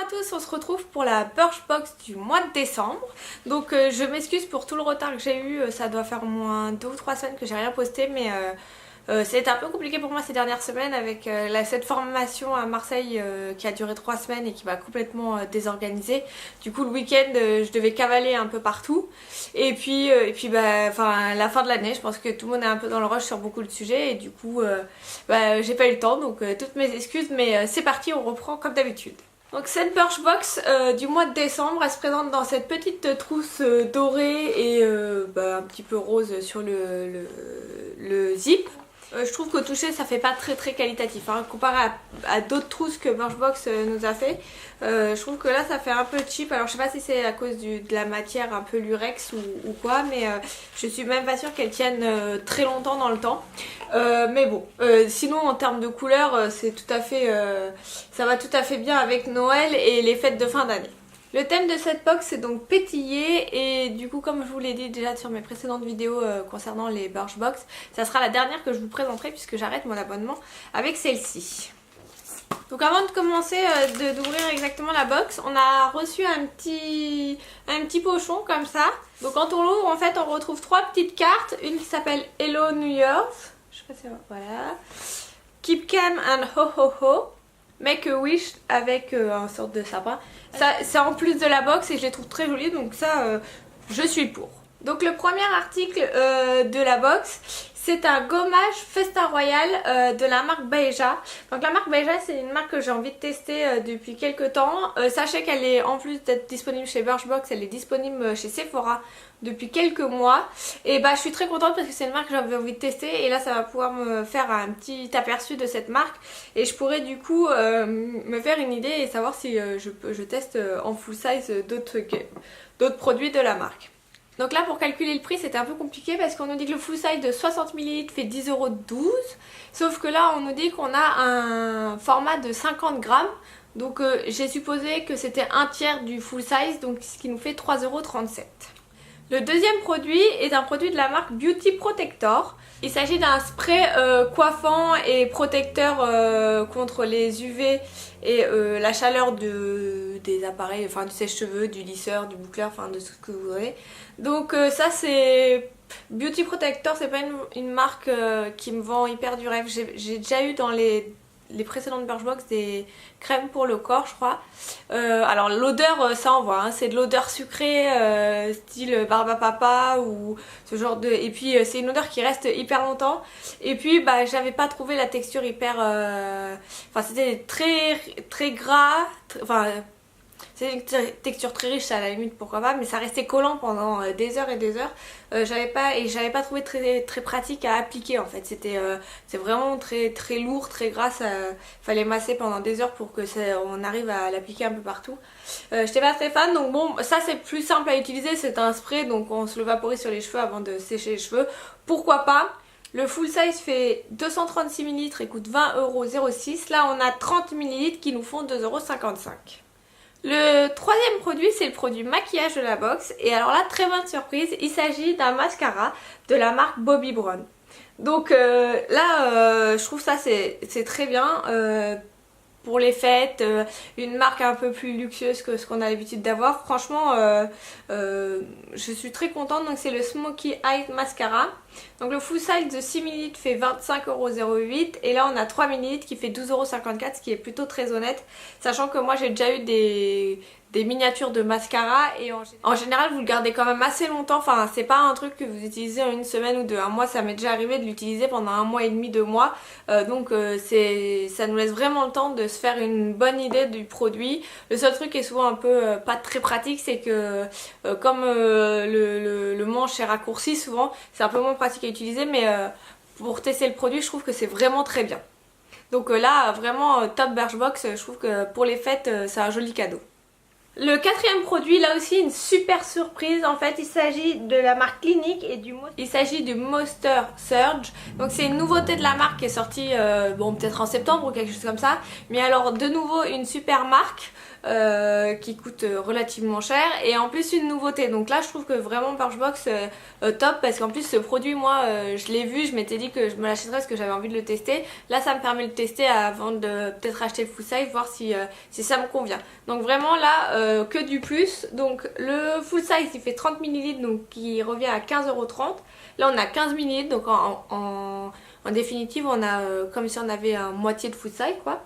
à tous, on se retrouve pour la Birchbox du mois de décembre. Donc je m'excuse pour tout le retard que j'ai eu, ça doit faire au moins 2 ou 3 semaines que j'ai rien posté, mais c'était un peu compliqué pour moi ces dernières semaines avec cette formation à Marseille qui a duré 3 semaines et qui m'a complètement désorganisée. Du coup le week-end je devais cavaler un peu partout et puis la fin de l'année, je pense que tout le monde est un peu dans le rush sur beaucoup de sujets et du coup j'ai pas eu le temps, donc toutes mes excuses, mais c'est parti, on reprend comme d'habitude. Donc cette Birchbox du mois de décembre, elle se présente dans cette petite trousse dorée et un petit peu rose sur le zip. Je trouve qu'au toucher ça fait pas très qualitatif hein, comparé à d'autres trousses que Birchbox nous a fait. Je trouve que là ça fait un peu cheap. Alors je sais pas si c'est à cause de la matière un peu lurex ou quoi, mais je suis même pas sûre qu'elle tienne très longtemps dans le temps. Mais bon, sinon en termes de couleur c'est tout à fait, ça va tout à fait bien avec Noël et les fêtes de fin d'année. Le thème de cette box c'est donc pétiller et du coup comme je vous l'ai dit déjà sur mes précédentes vidéos concernant les Birchbox, ça sera la dernière que je vous présenterai puisque j'arrête mon abonnement avec celle-ci. Donc avant de commencer d'ouvrir exactement la box, on a reçu un petit pochon comme ça. Donc quand on l'ouvre en fait on retrouve 3 petites cartes, une qui s'appelle Hello New Year, je sais pas si voilà, Keep Calm and Ho Ho Ho, Make a Wish avec un sorte de sapin. C'est en plus de la box et je les trouve très jolies, donc ça je suis pour. Donc le premier article de la box, c'est un gommage Festin Royal de la marque Beija. Donc la marque Beija c'est une marque que j'ai envie de tester depuis quelques temps. Sachez qu'elle est, en plus d'être disponible chez Birchbox, elle est disponible chez Sephora depuis quelques mois. Et je suis très contente parce que c'est une marque que j'avais envie de tester. Et là ça va pouvoir me faire un petit aperçu de cette marque. Et je pourrais du coup me faire une idée et savoir si je teste en full size d'autres produits de la marque. Donc là pour calculer le prix c'était un peu compliqué parce qu'on nous dit que le full size de 60 ml fait 10,12 €. Sauf que là on nous dit qu'on a un format de 50 grammes. Donc j'ai supposé que c'était un tiers du full size, donc ce qui nous fait 3,37 €. Le deuxième produit est un produit de la marque Beauty Protector. Il s'agit d'un spray coiffant et protecteur contre les UV et la chaleur des appareils, enfin du sèche-cheveux, du lisseur, du boucleur, enfin de tout ce que vous voulez. Donc ça c'est Beauty Protector, c'est pas une marque qui me vend hyper du rêve. J'ai déjà eu dans les précédentes Birchbox des crèmes pour le corps je crois. Alors l'odeur ça envoie hein, c'est de l'odeur sucrée style barbe à papa ou ce genre de... Et puis c'est une odeur qui reste hyper longtemps. Et puis j'avais pas trouvé la texture hyper... Enfin c'était très gras, c'est une texture très riche, à la limite pourquoi pas, mais ça restait collant pendant des heures et des heures. J'avais pas trouvé très pratique à appliquer en fait. C'est vraiment très lourd, très gras. Fallait masser pendant des heures pour que on arrive à l'appliquer un peu partout. J'étais pas très fan, donc bon, ça c'est plus simple à utiliser. C'est un spray, donc on se le vaporise sur les cheveux avant de sécher les cheveux. Pourquoi pas? Le full size fait 236 ml et coûte 20,06 €. Là on a 30 ml qui nous font 2,55 €. Le troisième produit c'est le produit maquillage de la box et alors là très bonne surprise, il s'agit d'un mascara de la marque Bobbi Brown. Donc je trouve ça c'est très bien pour les fêtes, une marque un peu plus luxueuse que ce qu'on a l'habitude d'avoir. Franchement je suis très contente. Donc c'est le Smoky Eye Mascara. Donc le full size de 6 ml fait 25,08 € et là on a 3 ml qui fait 12,54 €, ce qui est plutôt très honnête, sachant que moi j'ai déjà eu des miniatures de mascara et en général vous le gardez quand même assez longtemps. Enfin c'est pas un truc que vous utilisez en une semaine ou deux. Moi ça m'est déjà arrivé de l'utiliser pendant 1 mois et demi, 2 mois. Donc ça nous laisse vraiment le temps de se faire une bonne idée du produit. Le seul truc qui est souvent un peu pas très pratique, c'est que comme le manche est raccourci, souvent c'est un peu moins pratique à utiliser, mais pour tester le produit je trouve que c'est vraiment très bien. Donc là vraiment top Birchbox, je trouve que pour les fêtes c'est un joli cadeau. Le quatrième produit, là aussi une super surprise. En fait il s'agit de la marque Clinique et il s'agit du Moisture Surge. Donc c'est une nouveauté de la marque qui est sortie bon peut-être en septembre ou quelque chose comme ça. Mais alors de nouveau une super marque. qui coûte relativement cher et en plus une nouveauté. Donc là je trouve que vraiment Birchbox top parce qu'en plus ce produit moi je l'ai vu, je m'étais dit que je me l'achèterais parce que j'avais envie de le tester. Là ça me permet de le tester avant de peut-être acheter le full size, voir si ça me convient. Donc vraiment là que du plus. Donc le full size il fait 30 ml donc qui revient à 15,30 €. Là on a 15 ml donc en définitive on a comme si on avait un moitié de full size quoi.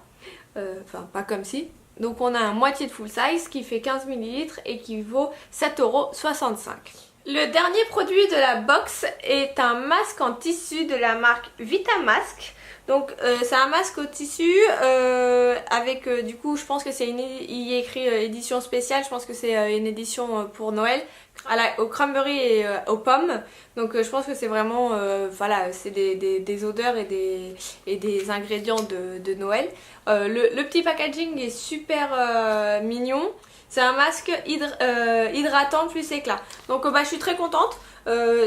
Enfin pas comme si. Donc on a un moitié de full size qui fait 15 ml et qui vaut 7,65 €. Le dernier produit de la box est un masque en tissu de la marque Vitamask. Donc c'est un masque au tissu avec du coup je pense que c'est il y a écrit édition spéciale, je pense que c'est une édition pour Noël au cranberry et aux pommes. Donc je pense que c'est vraiment voilà, c'est des odeurs et des ingrédients de Noël. Le petit packaging est super mignon. C'est un masque hydratant plus éclat. Donc bah, je suis très contente.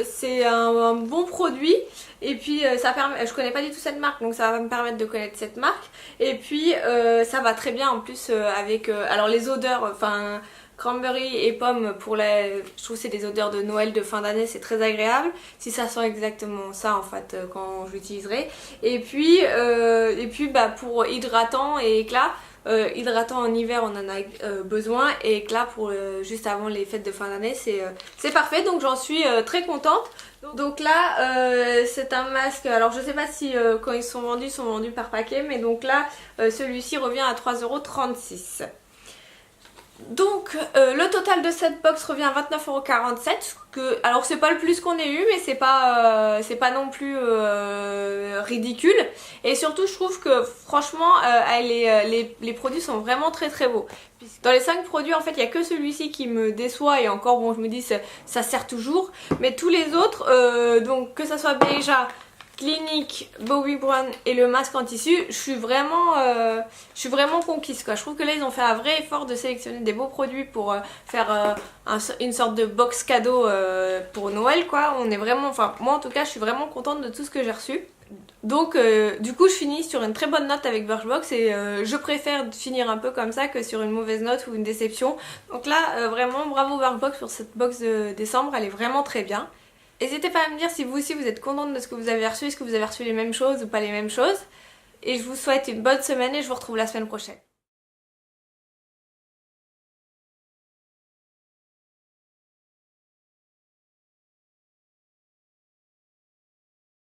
C'est un bon produit et puis ça permet, je connais pas du tout cette marque donc ça va me permettre de connaître cette marque et puis ça va très bien en plus avec alors les odeurs, enfin cranberry et pommes je trouve que c'est des odeurs de Noël de fin d'année, c'est très agréable si ça sent exactement ça en fait quand je l'utiliserai et puis bah, pour hydratant et éclat. Hydratant en hiver on en a besoin et éclat pour juste avant les fêtes de fin d'année c'est parfait donc j'en suis très contente. Donc là c'est un masque, alors je sais pas si quand ils sont vendus par paquet mais donc là celui-ci revient à 3,36 €. Donc le total de cette box revient à 29,47 €. Alors c'est pas le plus qu'on ait eu mais c'est pas non plus ridicule. Et surtout je trouve que franchement les produits sont vraiment très très beaux. Dans les 5 produits en fait il n'y a que celui-ci qui me déçoit et encore bon je me dis ça sert toujours. Mais tous les autres, donc que ça soit Beija, Clinique, Bobbi Brown et le masque en tissu, je suis vraiment conquise quoi. Je trouve que là ils ont fait un vrai effort de sélectionner des beaux produits pour faire une sorte de box cadeau pour Noël quoi. On est vraiment, enfin moi en tout cas je suis vraiment contente de tout ce que j'ai reçu. Donc du coup je finis sur une très bonne note avec Birchbox et je préfère finir un peu comme ça que sur une mauvaise note ou une déception. Donc là vraiment bravo Birchbox pour cette box de décembre, elle est vraiment très bien. N'hésitez pas à me dire si vous aussi vous êtes contente de ce que vous avez reçu, est-ce que vous avez reçu les mêmes choses ou pas les mêmes choses. Et je vous souhaite une bonne semaine et je vous retrouve la semaine prochaine.